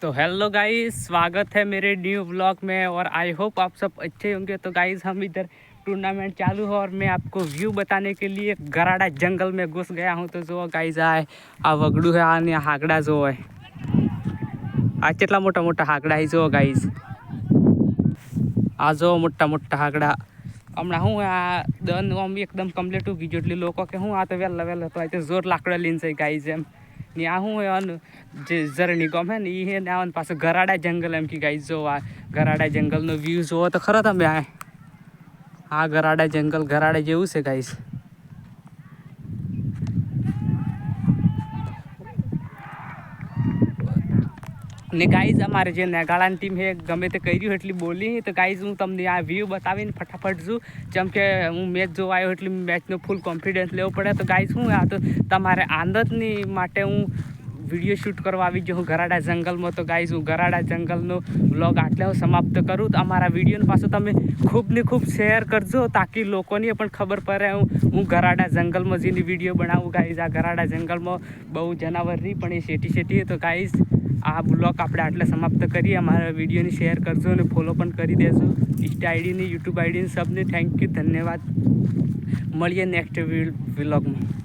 तो hello guys, स्वागत है मेरे न्यू ब्लॉग में और आई होप आप सब अच्छे होंगे। तो गाइस हम इधर टूर्नामेंट चालू है और मैं आपको व्यू बताने के लिए गराड़ा जंगल में घुस गया हूँ। तो जो गाइस आए आ वगड़ू है आणि हाकड़ा जो है आ કેટલા મોટા મોટા હાકડા है जो गाइस आ जो મોટા મોટા હાકડા હમણાં હું આ દન આમ એકદમ કમ્પ્લીટ ઉગી ગયું એટલે લોકો કે હું આ તો વહેલા વહેલા તો આ જોર લાકડા લઈને છે ગાઈઝ એમ ને આ હું જે ઝરણી ગમ હે ને એ હે ને આવન પાછું ગરાડા જંગલ એમ કે ગાઈઝ જો આ ગરાડા જંગલનો વ્યૂ જોવો તો ખરા તમે આ ગરાડા જંગલ ગરાડા જેવું છે ગાઈઝ। ને ગાઈઝ અમારે જે નેગાળાની ટીમ છે ગમે તે કર્યું એટલી બોલી તો ગાઈઝ હું તમને આ વ્યૂ બતાવીને ફટાફટ છું જેમ કે હું મેચ જોવા આવ્યો એટલે મેચનો ફૂલ કોન્ફિડન્સ લેવો પડે। તો ગાઈઝ હું આ તો તમારે આનંદની માટે હું વિડીયો શૂટ કરવા આવી ગયો હું ગરાડા જંગલમાં। તો ગાઈઝ હું ગરાડા જંગલનો વ્લોગ આટલે હું સમાપ્ત કરું। તો અમારા વિડીયોને પાછું તમે ખૂબ ને ખૂબ શેર કરજો તાકી લોકોને પણ ખબર પડે હું ગરાડા જંગલમાં જઈને વિડીયો બનાવું। ગાઈઝ આ ગરાડા જંગલમાં બહુ જનાવર રહી પણ એ શેટી તો ગાઈઝ આ બ્લોગ આપણે આટલે સમાપ્ત કરીએ। અમારા વિડીયોની શેર કરજો અને ફોલો પણ કરી દેજો ઇન્સ્ટા આઈડીની યુટ્યુબ આઈડીની સબને થેન્ક યુ ધન્યવાદ। મળીએ નેક્સ્ટ વ્લોગમાં।